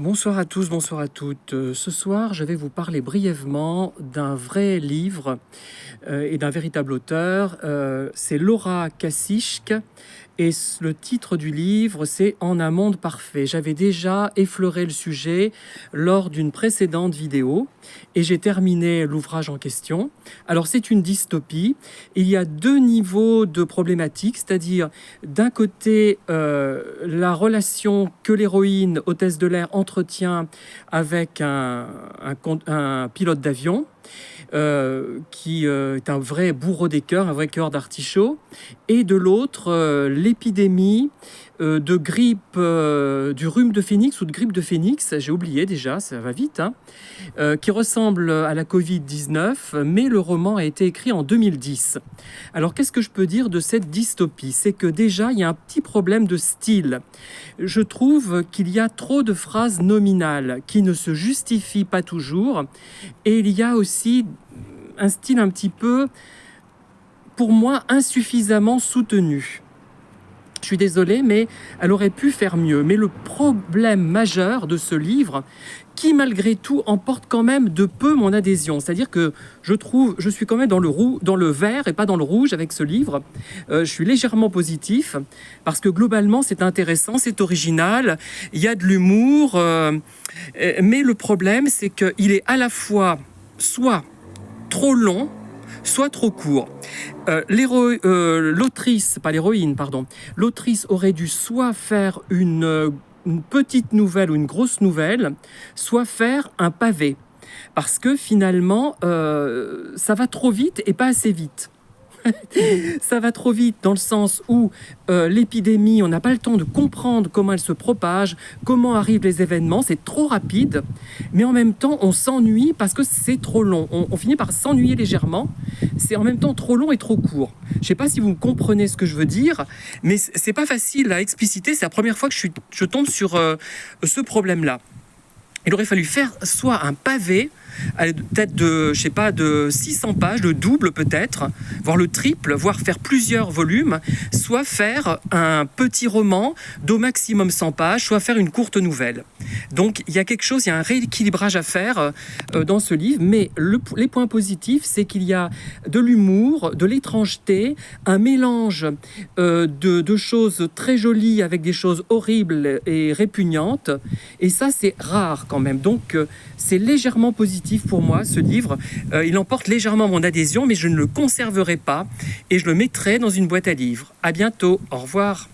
Bonsoir à tous, bonsoir à toutes. Ce soir, je vais vous parler brièvement d'un vrai livre et d'un véritable auteur. C'est Laura Kacic et le titre du livre, c'est En un monde parfait. J'avais déjà effleuré le sujet lors d'une précédente vidéo et j'ai terminé l'ouvrage en question. Alors, c'est une dystopie. Il y a deux niveaux de problématiques, c'est-à-dire d'un côté la relation que l'héroïne, hôtesse de l'air, entretient avec un pilote d'avion qui est un vrai bourreau des cœurs, un vrai cœur d'artichaut, et de l'autre l'épidémie de grippe, du rhume de phénix ou de grippe de phénix, j'ai oublié déjà, ça va vite, hein, qui ressemble à la Covid-19, mais le roman a été écrit en 2010. Alors qu'est-ce que je peux dire de cette dystopie? C'est que déjà, il y a un petit problème de style. Je trouve qu'il y a trop de phrases nominales qui ne se justifient pas toujours, et il y a aussi un style un petit peu, pour moi, insuffisamment soutenu. Je suis désolé, mais elle aurait pu faire mieux. Mais le problème majeur de ce livre, qui malgré tout emporte quand même de peu mon adhésion, c'est-à-dire que je suis quand même dans le vert et pas dans le rouge avec ce livre. Je suis légèrement positif parce que globalement c'est intéressant, c'est original, il y a de l'humour, mais le problème c'est qu'il est à la fois soit trop long, soit trop court. L'autrice, pas l'héroïne, pardon, l'autrice aurait dû soit faire une petite nouvelle ou une grosse nouvelle, soit faire un pavé. Parce que finalement, ça va trop vite et pas assez vite. Ça va trop vite dans le sens où l'épidémie, on n'a pas le temps de comprendre comment elle se propage, comment arrivent les événements, c'est trop rapide, mais en même temps on s'ennuie parce que c'est trop long. On finit par s'ennuyer légèrement, c'est en même temps trop long et trop court. Je ne sais pas si vous comprenez ce que je veux dire, mais c'est pas facile à expliciter, c'est la première fois que je tombe sur ce problème-là. Il aurait fallu faire soit un pavé, peut-être de 600 pages, le double peut-être, voire le triple, voire faire plusieurs volumes, soit faire un petit roman d'au maximum 100 pages, soit faire une courte nouvelle. Donc il y a un rééquilibrage à faire dans ce livre, mais les points positifs, c'est qu'il y a de l'humour, de l'étrangeté, un mélange de choses très jolies avec des choses horribles et répugnantes, et ça c'est rare quand même. Donc c'est légèrement positif pour moi ce livre. Il emporte légèrement mon adhésion, mais je ne le conserverai pas et je le mettrai dans une boîte à livres. À bientôt, au revoir.